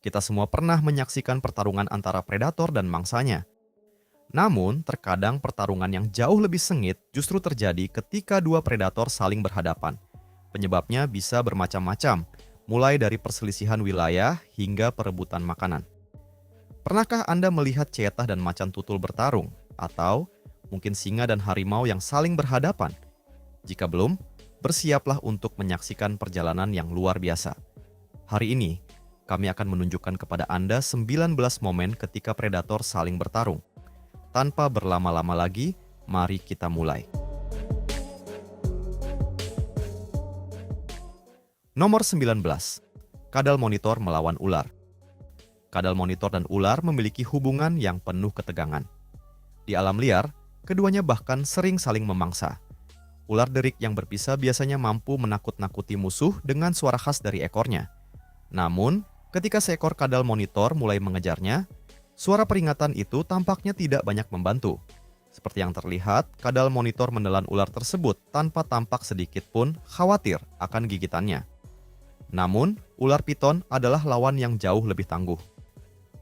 Kita semua pernah menyaksikan pertarungan antara predator dan mangsanya. Namun, terkadang pertarungan yang jauh lebih sengit justru terjadi ketika dua predator saling berhadapan. Penyebabnya bisa bermacam-macam, mulai dari perselisihan wilayah hingga perebutan makanan. Pernahkah Anda melihat ceetah dan macan tutul bertarung? Atau mungkin singa dan harimau yang saling berhadapan? Jika belum, bersiaplah untuk menyaksikan perjalanan yang luar biasa. Hari ini, kami akan menunjukkan kepada Anda 19 momen ketika predator saling bertarung. Tanpa berlama-lama lagi, mari kita mulai. Nomor 19. Kadal monitor melawan ular. Kadal monitor dan ular memiliki hubungan yang penuh ketegangan. Di alam liar, keduanya bahkan sering saling memangsa. Ular derik yang berpisah biasanya mampu menakut-nakuti musuh dengan suara khas dari ekornya. Namun, ketika seekor kadal monitor mulai mengejarnya, suara peringatan itu tampaknya tidak banyak membantu. Seperti yang terlihat, kadal monitor menelan ular tersebut tanpa tampak sedikit pun khawatir akan gigitannya. Namun, ular piton adalah lawan yang jauh lebih tangguh.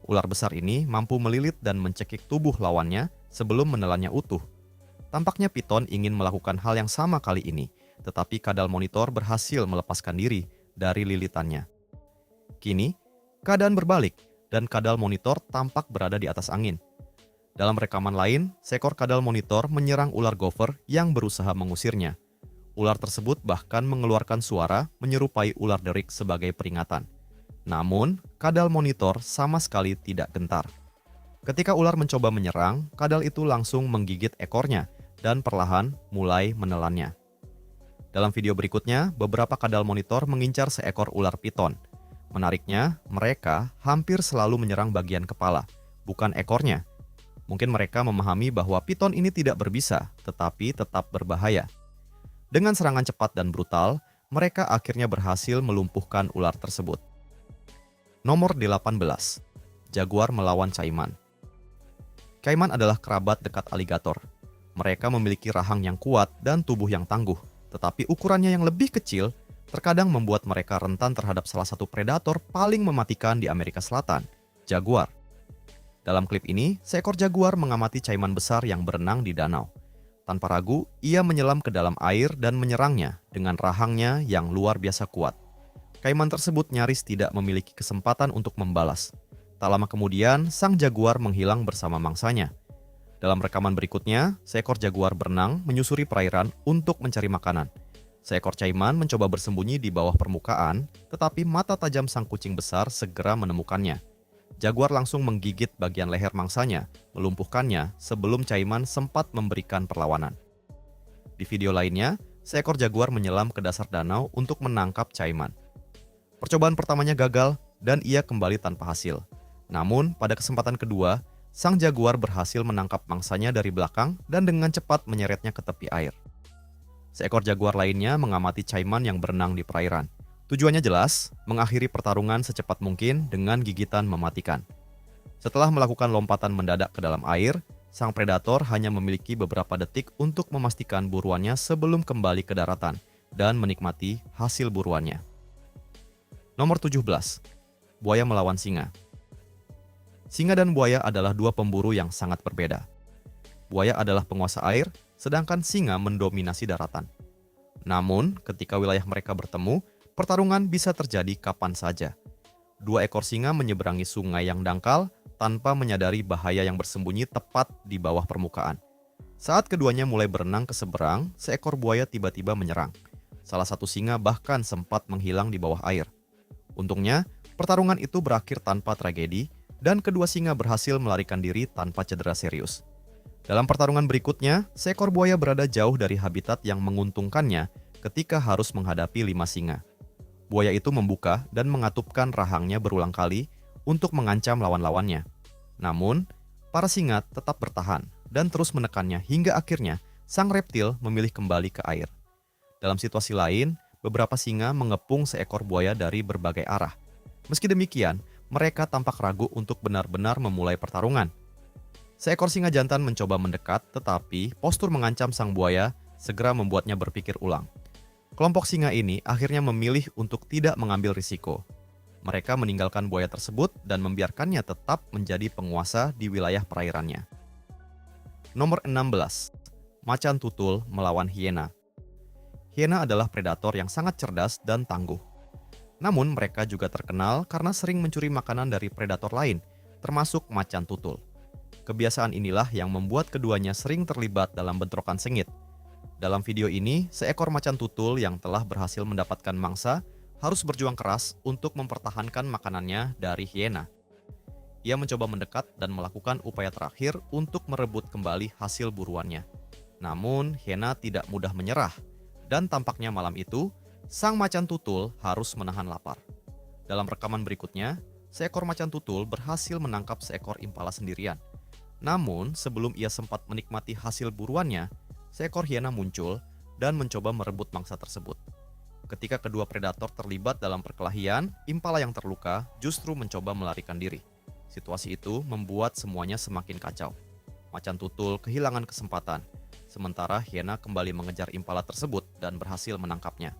Ular besar ini mampu melilit dan mencekik tubuh lawannya sebelum menelannya utuh. Tampaknya piton ingin melakukan hal yang sama kali ini, tetapi kadal monitor berhasil melepaskan diri dari lilitannya. Kini, keadaan berbalik dan kadal monitor tampak berada di atas angin. Dalam rekaman lain, seekor kadal monitor menyerang ular gopher yang berusaha mengusirnya. Ular tersebut bahkan mengeluarkan suara menyerupai ular derik sebagai peringatan. Namun, kadal monitor sama sekali tidak gentar. Ketika ular mencoba menyerang, kadal itu langsung menggigit ekornya dan perlahan mulai menelannya. Dalam video berikutnya, beberapa kadal monitor mengincar seekor ular piton. Menariknya, mereka hampir selalu menyerang bagian kepala, bukan ekornya. Mungkin mereka memahami bahwa piton ini tidak berbisa, tetapi tetap berbahaya. Dengan serangan cepat dan brutal, mereka akhirnya berhasil melumpuhkan ular tersebut. Nomor 18. Jaguar melawan caiman. Caiman adalah kerabat dekat aligator. Mereka memiliki rahang yang kuat dan tubuh yang tangguh, tetapi ukurannya yang lebih kecil terkadang membuat mereka rentan terhadap salah satu predator paling mematikan di Amerika Selatan, jaguar. Dalam klip ini, seekor jaguar mengamati caiman besar yang berenang di danau. Tanpa ragu, ia menyelam ke dalam air dan menyerangnya dengan rahangnya yang luar biasa kuat. Caiman tersebut nyaris tidak memiliki kesempatan untuk membalas. Tak lama kemudian, sang jaguar menghilang bersama mangsanya. Dalam rekaman berikutnya, seekor jaguar berenang menyusuri perairan untuk mencari makanan. Seekor caiman mencoba bersembunyi di bawah permukaan, tetapi mata tajam sang kucing besar segera menemukannya. Jaguar langsung menggigit bagian leher mangsanya, melumpuhkannya sebelum caiman sempat memberikan perlawanan. Di video lainnya, seekor jaguar menyelam ke dasar danau untuk menangkap caiman. Percobaan pertamanya gagal dan ia kembali tanpa hasil. Namun, pada kesempatan kedua, sang jaguar berhasil menangkap mangsanya dari belakang dan dengan cepat menyeretnya ke tepi air. Seekor jaguar lainnya mengamati caiman yang berenang di perairan. Tujuannya jelas, mengakhiri pertarungan secepat mungkin dengan gigitan mematikan. Setelah melakukan lompatan mendadak ke dalam air, sang predator hanya memiliki beberapa detik untuk memastikan buruannya sebelum kembali ke daratan dan menikmati hasil buruannya. Nomor 17. Buaya melawan singa. Singa dan buaya adalah dua pemburu yang sangat berbeda. Buaya adalah penguasa air, sedangkan singa mendominasi daratan. Namun, ketika wilayah mereka bertemu, pertarungan bisa terjadi kapan saja. Dua ekor singa menyeberangi sungai yang dangkal tanpa menyadari bahaya yang bersembunyi tepat di bawah permukaan. Saat keduanya mulai berenang ke seberang, seekor buaya tiba-tiba menyerang. Salah satu singa bahkan sempat menghilang di bawah air. Untungnya, pertarungan itu berakhir tanpa tragedi dan kedua singa berhasil melarikan diri tanpa cedera serius. Dalam pertarungan berikutnya, seekor buaya berada jauh dari habitat yang menguntungkannya ketika harus menghadapi 5 singa. Buaya itu membuka dan mengatupkan rahangnya berulang kali untuk mengancam lawan-lawannya. Namun, para singa tetap bertahan dan terus menekannya hingga akhirnya sang reptil memilih kembali ke air. Dalam situasi lain, beberapa singa mengepung seekor buaya dari berbagai arah. Meski demikian, mereka tampak ragu untuk benar-benar memulai pertarungan. Seekor singa jantan mencoba mendekat, tetapi postur mengancam sang buaya segera membuatnya berpikir ulang. Kelompok singa ini akhirnya memilih untuk tidak mengambil risiko. Mereka meninggalkan buaya tersebut dan membiarkannya tetap menjadi penguasa di wilayah perairannya. Nomor 16. Macan tutul melawan hiena. Hiena adalah predator yang sangat cerdas dan tangguh. Namun mereka juga terkenal karena sering mencuri makanan dari predator lain, termasuk macan tutul. Kebiasaan inilah yang membuat keduanya sering terlibat dalam bentrokan sengit. Dalam video ini, seekor macan tutul yang telah berhasil mendapatkan mangsa harus berjuang keras untuk mempertahankan makanannya dari hiena. Ia mencoba mendekat dan melakukan upaya terakhir untuk merebut kembali hasil buruannya. Namun, hiena tidak mudah menyerah, dan tampaknya malam itu, sang macan tutul harus menahan lapar. Dalam rekaman berikutnya, seekor macan tutul berhasil menangkap seekor impala sendirian. Namun, sebelum ia sempat menikmati hasil buruannya, seekor hiena muncul dan mencoba merebut mangsa tersebut. Ketika kedua predator terlibat dalam perkelahian, impala yang terluka justru mencoba melarikan diri. Situasi itu membuat semuanya semakin kacau. Macan tutul kehilangan kesempatan, sementara hiena kembali mengejar impala tersebut dan berhasil menangkapnya.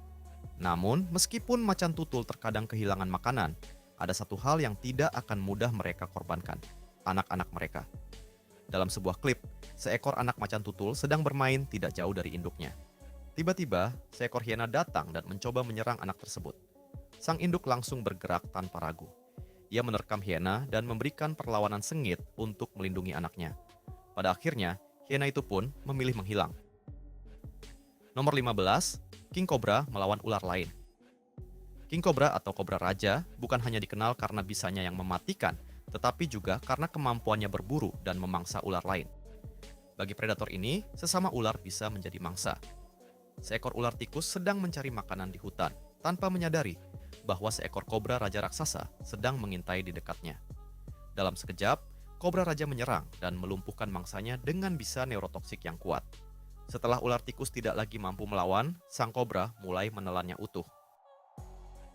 Namun, meskipun macan tutul terkadang kehilangan makanan, ada satu hal yang tidak akan mudah mereka korbankan, anak-anak mereka. Dalam sebuah klip, seekor anak macan tutul sedang bermain tidak jauh dari induknya. Tiba-tiba, seekor hiena datang dan mencoba menyerang anak tersebut. Sang induk langsung bergerak tanpa ragu. Ia menerkam hiena dan memberikan perlawanan sengit untuk melindungi anaknya. Pada akhirnya, hiena itu pun memilih menghilang. Nomor 15, King Cobra melawan ular lain. King Cobra atau kobra raja bukan hanya dikenal karena bisanya yang mematikan, tetapi juga karena kemampuannya berburu dan memangsa ular lain. Bagi predator ini, sesama ular bisa menjadi mangsa. Seekor ular tikus sedang mencari makanan di hutan, tanpa menyadari bahwa seekor kobra raja raksasa sedang mengintai di dekatnya. Dalam sekejap, kobra raja menyerang dan melumpuhkan mangsanya dengan bisa neurotoksik yang kuat. Setelah ular tikus tidak lagi mampu melawan, sang kobra mulai menelannya utuh.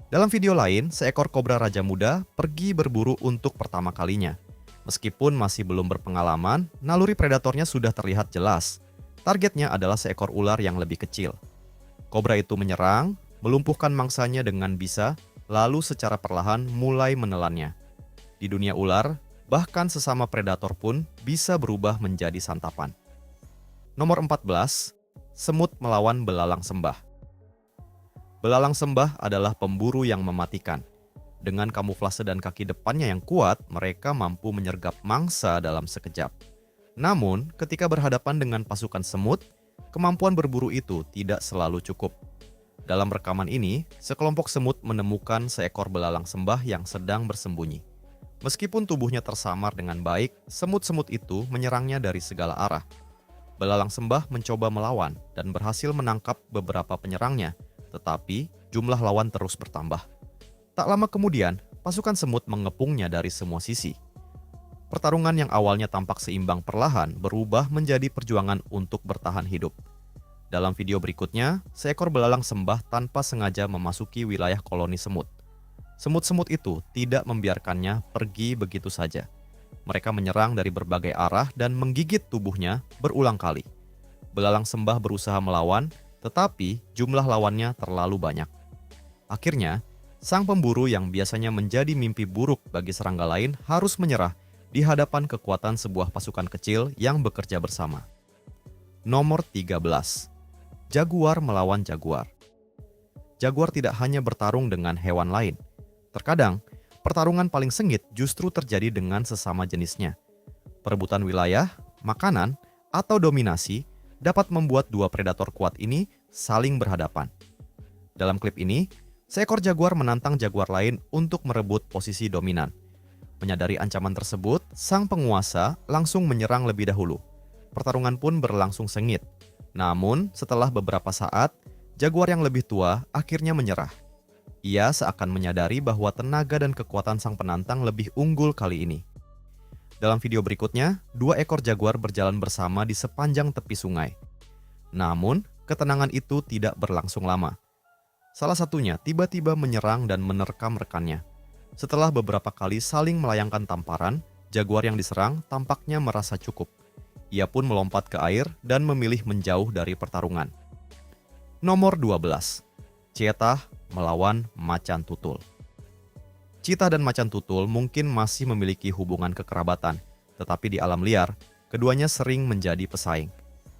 Dalam video lain, seekor kobra raja muda pergi berburu untuk pertama kalinya. Meskipun masih belum berpengalaman, naluri predatornya sudah terlihat jelas. Targetnya adalah seekor ular yang lebih kecil. Kobra itu menyerang, melumpuhkan mangsanya dengan bisa, lalu secara perlahan mulai menelannya. Di dunia ular, bahkan sesama predator pun bisa berubah menjadi santapan. Nomor 14, semut melawan belalang sembah. Belalang sembah adalah pemburu yang mematikan. Dengan kamuflase dan kaki depannya yang kuat, mereka mampu menyergap mangsa dalam sekejap. Namun, ketika berhadapan dengan pasukan semut, kemampuan berburu itu tidak selalu cukup. Dalam rekaman ini, sekelompok semut menemukan seekor belalang sembah yang sedang bersembunyi. Meskipun tubuhnya tersamar dengan baik, semut-semut itu menyerangnya dari segala arah. Belalang sembah mencoba melawan dan berhasil menangkap beberapa penyerangnya, tetapi jumlah lawan terus bertambah. Tak lama kemudian, pasukan semut mengepungnya dari semua sisi. Pertarungan yang awalnya tampak seimbang perlahan berubah menjadi perjuangan untuk bertahan hidup. Dalam video berikutnya, seekor belalang sembah tanpa sengaja memasuki wilayah koloni semut. Semut-semut itu tidak membiarkannya pergi begitu saja. Mereka menyerang dari berbagai arah dan menggigit tubuhnya berulang kali. Belalang sembah berusaha melawan, tetapi jumlah lawannya terlalu banyak. Akhirnya, sang pemburu yang biasanya menjadi mimpi buruk bagi serangga lain harus menyerah di hadapan kekuatan sebuah pasukan kecil yang bekerja bersama. Nomor 13. Jaguar melawan jaguar. Jaguar tidak hanya bertarung dengan hewan lain. Terkadang, pertarungan paling sengit justru terjadi dengan sesama jenisnya. Perebutan wilayah, makanan, atau dominasi dapat membuat dua predator kuat ini saling berhadapan. Dalam klip ini, seekor jaguar menantang jaguar lain untuk merebut posisi dominan. Menyadari ancaman tersebut, sang penguasa langsung menyerang lebih dahulu. Pertarungan pun berlangsung sengit. Namun, setelah beberapa saat, jaguar yang lebih tua akhirnya menyerah. Ia seakan menyadari bahwa tenaga dan kekuatan sang penantang lebih unggul kali ini. Dalam video berikutnya, dua ekor jaguar berjalan bersama di sepanjang tepi sungai. Namun, ketenangan itu tidak berlangsung lama. Salah satunya tiba-tiba menyerang dan menerkam rekannya. Setelah beberapa kali saling melayangkan tamparan, jaguar yang diserang tampaknya merasa cukup. Ia pun melompat ke air dan memilih menjauh dari pertarungan. Nomor 12. Cheetah melawan macan tutul. Citah dan macan tutul mungkin masih memiliki hubungan kekerabatan, tetapi di alam liar, keduanya sering menjadi pesaing.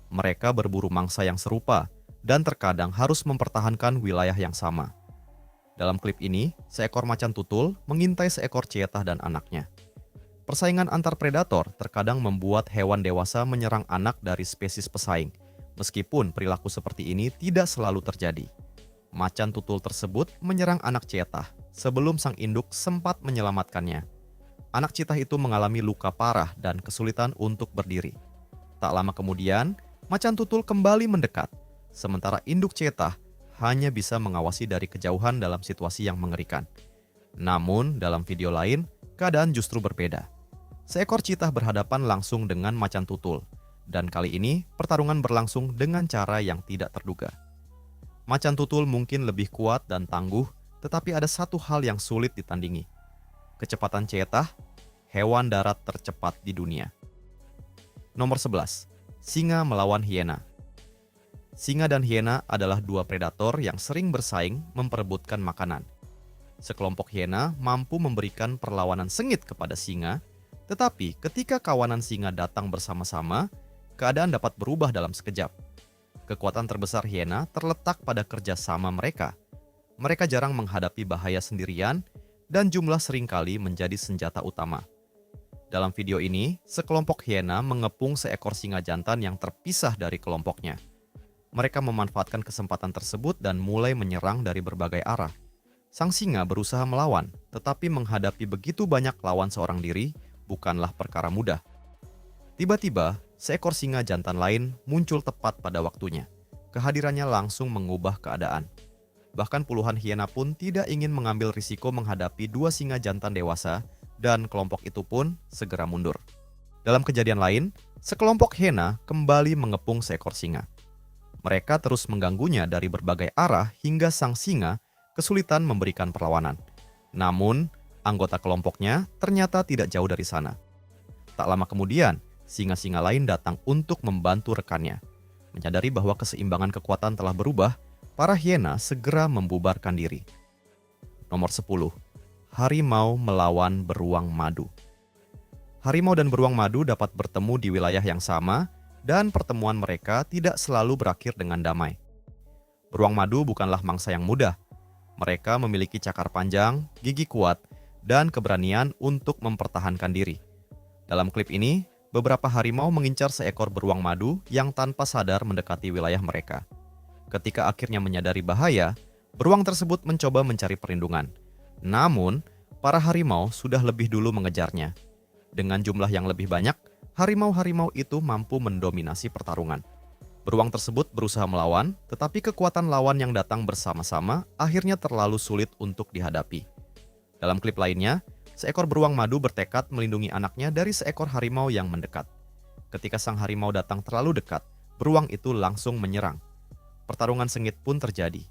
Mereka berburu mangsa yang serupa dan terkadang harus mempertahankan wilayah yang sama. Dalam klip ini, seekor macan tutul mengintai seekor citah dan anaknya. Persaingan antar predator terkadang membuat hewan dewasa menyerang anak dari spesies pesaing, meskipun perilaku seperti ini tidak selalu terjadi. Macan tutul tersebut menyerang anak citah sebelum sang induk sempat menyelamatkannya. Anak citah itu mengalami luka parah dan kesulitan untuk berdiri. Tak lama kemudian, macan tutul kembali mendekat, sementara induk citah hanya bisa mengawasi dari kejauhan dalam situasi yang mengerikan. Namun, dalam video lain, keadaan justru berbeda. Seekor citah berhadapan langsung dengan macan tutul, dan kali ini pertarungan berlangsung dengan cara yang tidak terduga. Macan tutul mungkin lebih kuat dan tangguh, tetapi ada satu hal yang sulit ditandingi. Kecepatan citah, hewan darat tercepat di dunia. Nomor 11. Singa melawan hiena. Singa dan hiena adalah dua predator yang sering bersaing memperebutkan makanan. Sekelompok hiena mampu memberikan perlawanan sengit kepada singa, tetapi ketika kawanan singa datang bersama-sama, keadaan dapat berubah dalam sekejap. Kekuatan terbesar hiena terletak pada kerjasama mereka. Mereka jarang menghadapi bahaya sendirian, dan jumlah seringkali menjadi senjata utama. Dalam video ini, sekelompok hiena mengepung seekor singa jantan yang terpisah dari kelompoknya. Mereka memanfaatkan kesempatan tersebut dan mulai menyerang dari berbagai arah. Sang singa berusaha melawan, tetapi menghadapi begitu banyak lawan seorang diri bukanlah perkara mudah. Tiba-tiba, seekor singa jantan lain muncul tepat pada waktunya. Kehadirannya langsung mengubah keadaan. Bahkan puluhan hiena pun tidak ingin mengambil risiko menghadapi dua singa jantan dewasa, dan kelompok itu pun segera mundur. Dalam kejadian lain, sekelompok hiena kembali mengepung seekor singa. Mereka terus mengganggunya dari berbagai arah hingga sang singa kesulitan memberikan perlawanan. Namun, anggota kelompoknya ternyata tidak jauh dari sana. Tak lama kemudian, singa-singa lain datang untuk membantu rekannya. Menyadari bahwa keseimbangan kekuatan telah berubah, para hiena segera membubarkan diri. Nomor 10. Harimau melawan beruang madu. Harimau dan beruang madu dapat bertemu di wilayah yang sama, dan pertemuan mereka tidak selalu berakhir dengan damai. Beruang madu bukanlah mangsa yang mudah. Mereka memiliki cakar panjang, gigi kuat, dan keberanian untuk mempertahankan diri. Dalam klip ini, beberapa harimau mengincar seekor beruang madu yang tanpa sadar mendekati wilayah mereka. Ketika akhirnya menyadari bahaya, beruang tersebut mencoba mencari perlindungan. Namun, para harimau sudah lebih dulu mengejarnya. Dengan jumlah yang lebih banyak, harimau-harimau itu mampu mendominasi pertarungan. Beruang tersebut berusaha melawan, tetapi kekuatan lawan yang datang bersama-sama akhirnya terlalu sulit untuk dihadapi. Dalam klip lainnya, seekor beruang madu bertekad melindungi anaknya dari seekor harimau yang mendekat. Ketika sang harimau datang terlalu dekat, beruang itu langsung menyerang. Pertarungan sengit pun terjadi.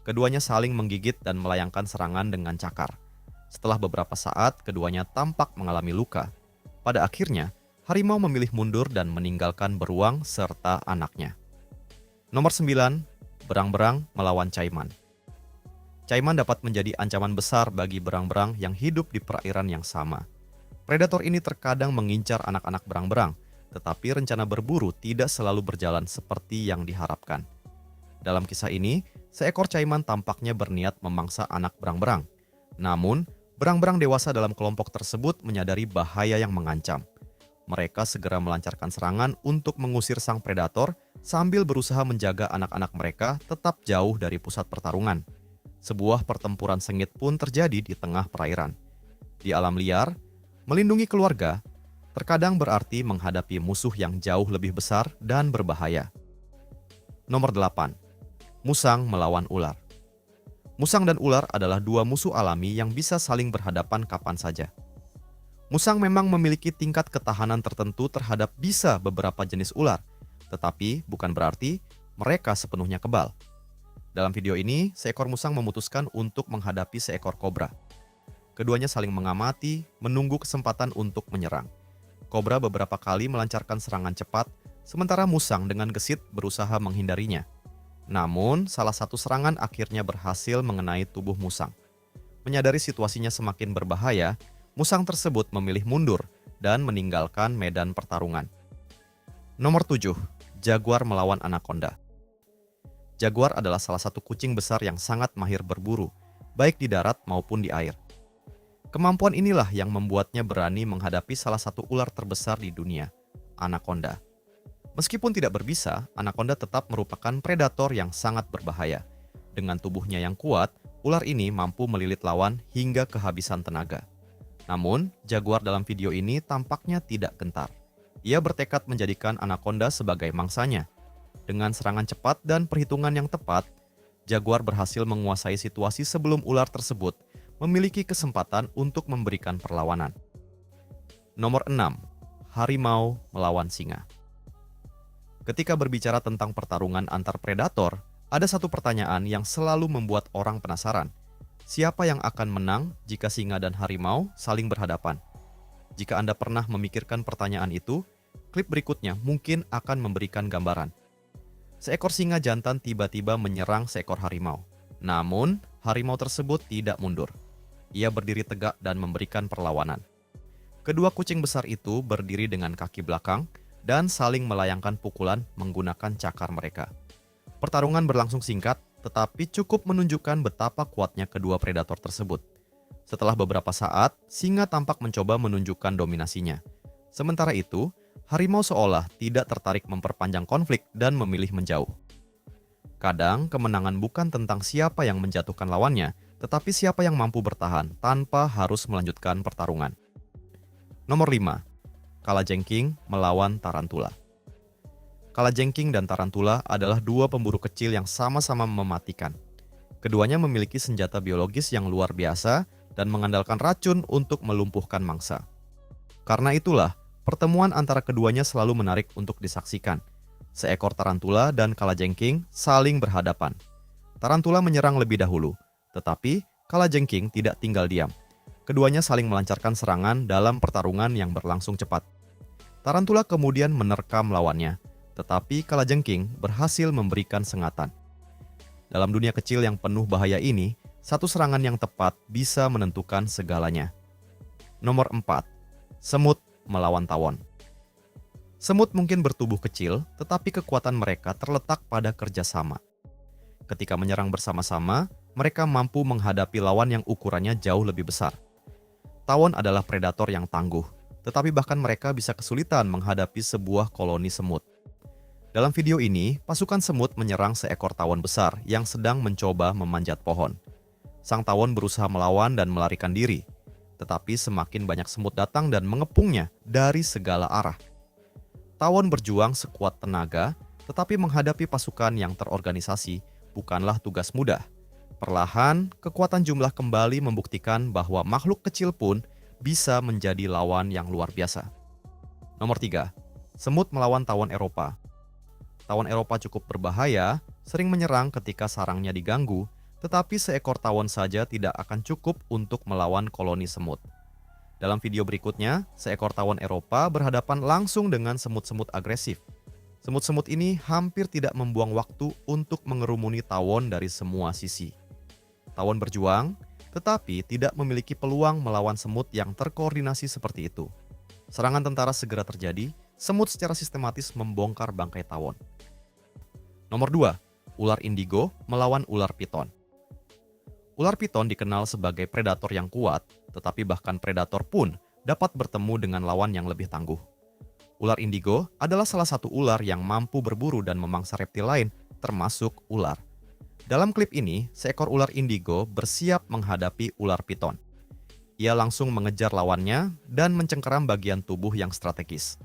Keduanya saling menggigit dan melayangkan serangan dengan cakar. Setelah beberapa saat, keduanya tampak mengalami luka. Pada akhirnya, harimau memilih mundur dan meninggalkan beruang serta anaknya. Nomor 9. Berang-berang melawan caiman. Caiman dapat menjadi ancaman besar bagi berang-berang yang hidup di perairan yang sama. Predator ini terkadang mengincar anak-anak berang-berang, tetapi rencana berburu tidak selalu berjalan seperti yang diharapkan. Dalam kisah ini, seekor caiman tampaknya berniat memangsa anak berang-berang. Namun, berang-berang dewasa dalam kelompok tersebut menyadari bahaya yang mengancam. Mereka segera melancarkan serangan untuk mengusir sang predator sambil berusaha menjaga anak-anak mereka tetap jauh dari pusat pertarungan. Sebuah pertempuran sengit pun terjadi di tengah perairan. Di alam liar, melindungi keluarga terkadang berarti menghadapi musuh yang jauh lebih besar dan berbahaya. Nomor 8. Musang melawan ular. Musang dan ular adalah dua musuh alami yang bisa saling berhadapan kapan saja. Musang memang memiliki tingkat ketahanan tertentu terhadap bisa beberapa jenis ular, tetapi bukan berarti mereka sepenuhnya kebal. Dalam video ini, seekor musang memutuskan untuk menghadapi seekor kobra. Keduanya saling mengamati, menunggu kesempatan untuk menyerang. Kobra beberapa kali melancarkan serangan cepat, sementara musang dengan gesit berusaha menghindarinya. Namun, salah satu serangan akhirnya berhasil mengenai tubuh musang. Menyadari situasinya semakin berbahaya, musang tersebut memilih mundur dan meninggalkan medan pertarungan. Nomor 7. Jaguar melawan anaconda. Jaguar adalah salah satu kucing besar yang sangat mahir berburu, baik di darat maupun di air. Kemampuan inilah yang membuatnya berani menghadapi salah satu ular terbesar di dunia, anaconda. Meskipun tidak berbisa, anaconda tetap merupakan predator yang sangat berbahaya. Dengan tubuhnya yang kuat, ular ini mampu melilit lawan hingga kehabisan tenaga. Namun, jaguar dalam video ini tampaknya tidak gentar. Ia bertekad menjadikan anaconda sebagai mangsanya. Dengan serangan cepat dan perhitungan yang tepat, jaguar berhasil menguasai situasi sebelum ular tersebut memiliki kesempatan untuk memberikan perlawanan. Nomor 6. Harimau melawan singa. Ketika berbicara tentang pertarungan antar predator, ada satu pertanyaan yang selalu membuat orang penasaran. Siapa yang akan menang jika singa dan harimau saling berhadapan? Jika Anda pernah memikirkan pertanyaan itu, klip berikutnya mungkin akan memberikan gambaran. Seekor singa jantan tiba-tiba menyerang seekor harimau. Namun, harimau tersebut tidak mundur. Ia berdiri tegak dan memberikan perlawanan. Kedua kucing besar itu berdiri dengan kaki belakang dan saling melayangkan pukulan menggunakan cakar mereka. Pertarungan berlangsung singkat, tetapi cukup menunjukkan betapa kuatnya kedua predator tersebut. Setelah beberapa saat, singa tampak mencoba menunjukkan dominasinya. Sementara itu, harimau seolah tidak tertarik memperpanjang konflik dan memilih menjauh. Kadang, kemenangan bukan tentang siapa yang menjatuhkan lawannya, tetapi siapa yang mampu bertahan tanpa harus melanjutkan pertarungan. Nomor 5. Kalajengking melawan tarantula. Kalajengking dan tarantula adalah dua pemburu kecil yang sama-sama mematikan. Keduanya memiliki senjata biologis yang luar biasa dan mengandalkan racun untuk melumpuhkan mangsa. Karena itulah, pertemuan antara keduanya selalu menarik untuk disaksikan. Seekor tarantula dan kalajengking saling berhadapan. Tarantula menyerang lebih dahulu, tetapi kalajengking tidak tinggal diam. Keduanya saling melancarkan serangan dalam pertarungan yang berlangsung cepat. Tarantula kemudian menerkam lawannya, tetapi kalajengking berhasil memberikan sengatan. Dalam dunia kecil yang penuh bahaya ini, satu serangan yang tepat bisa menentukan segalanya. Nomor 4. Semut melawan tawon. Semut mungkin bertubuh kecil, tetapi kekuatan mereka terletak pada kerjasama. Ketika menyerang bersama-sama, mereka mampu menghadapi lawan yang ukurannya jauh lebih besar. Tawon adalah predator yang tangguh, tetapi bahkan mereka bisa kesulitan menghadapi sebuah koloni semut. Dalam video ini, pasukan semut menyerang seekor tawon besar yang sedang mencoba memanjat pohon. Sang tawon berusaha melawan dan melarikan diri, tetapi semakin banyak semut datang dan mengepungnya dari segala arah. Tawon berjuang sekuat tenaga, tetapi menghadapi pasukan yang terorganisasi bukanlah tugas mudah. Perlahan, kekuatan jumlah kembali membuktikan bahwa makhluk kecil pun bisa menjadi lawan yang luar biasa. Nomor 3. Semut melawan tawon Eropa. Tawon Eropa cukup berbahaya, sering menyerang ketika sarangnya diganggu, tetapi seekor tawon saja tidak akan cukup untuk melawan koloni semut. Dalam video berikutnya, seekor tawon Eropa berhadapan langsung dengan semut-semut agresif. Semut-semut ini hampir tidak membuang waktu untuk mengerumuni tawon dari semua sisi. Tawon berjuang, tetapi tidak memiliki peluang melawan semut yang terkoordinasi seperti itu. Serangan tentara segera terjadi, semut secara sistematis membongkar bangkai tawon. Nomor 2. Ular indigo melawan ular piton. Ular piton dikenal sebagai predator yang kuat, tetapi bahkan predator pun dapat bertemu dengan lawan yang lebih tangguh. Ular indigo adalah salah satu ular yang mampu berburu dan memangsa reptil lain, termasuk ular. Dalam klip ini, seekor ular indigo bersiap menghadapi ular piton. Ia langsung mengejar lawannya dan mencengkeram bagian tubuh yang strategis.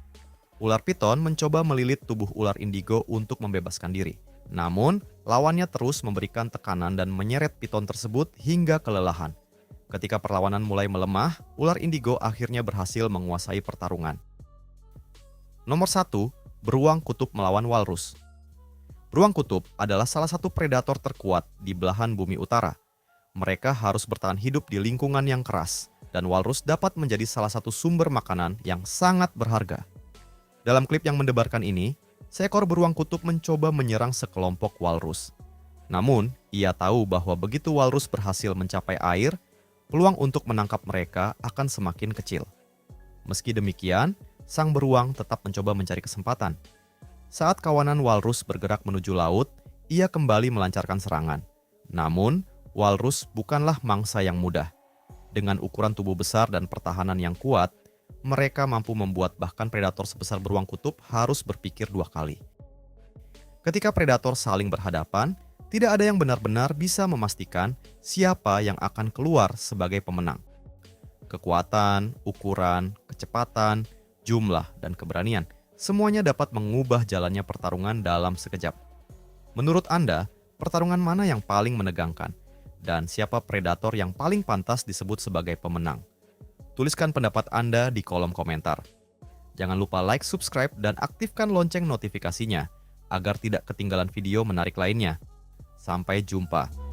Ular piton mencoba melilit tubuh ular indigo untuk membebaskan diri. Namun, lawannya terus memberikan tekanan dan menyeret piton tersebut hingga kelelahan. Ketika perlawanan mulai melemah, ular indigo akhirnya berhasil menguasai pertarungan. Nomor 1. Beruang kutub melawan walrus. Beruang kutub adalah salah satu predator terkuat di belahan bumi utara. Mereka harus bertahan hidup di lingkungan yang keras, dan walrus dapat menjadi salah satu sumber makanan yang sangat berharga. Dalam klip yang mendebarkan ini, seekor beruang kutub mencoba menyerang sekelompok walrus. Namun, ia tahu bahwa begitu walrus berhasil mencapai air, peluang untuk menangkap mereka akan semakin kecil. Meski demikian, sang beruang tetap mencoba mencari kesempatan. Saat kawanan walrus bergerak menuju laut, ia kembali melancarkan serangan. Namun, walrus bukanlah mangsa yang mudah. Dengan ukuran tubuh besar dan pertahanan yang kuat, mereka mampu membuat bahkan predator sebesar beruang kutub harus berpikir 2 kali. Ketika predator saling berhadapan, tidak ada yang benar-benar bisa memastikan siapa yang akan keluar sebagai pemenang. Kekuatan, ukuran, kecepatan, jumlah, dan keberanian semuanya dapat mengubah jalannya pertarungan dalam sekejap. Menurut Anda, pertarungan mana yang paling menegangkan? Dan siapa predator yang paling pantas disebut sebagai pemenang? Tuliskan pendapat Anda di kolom komentar. Jangan lupa like, subscribe, dan aktifkan lonceng notifikasinya agar tidak ketinggalan video menarik lainnya. Sampai jumpa.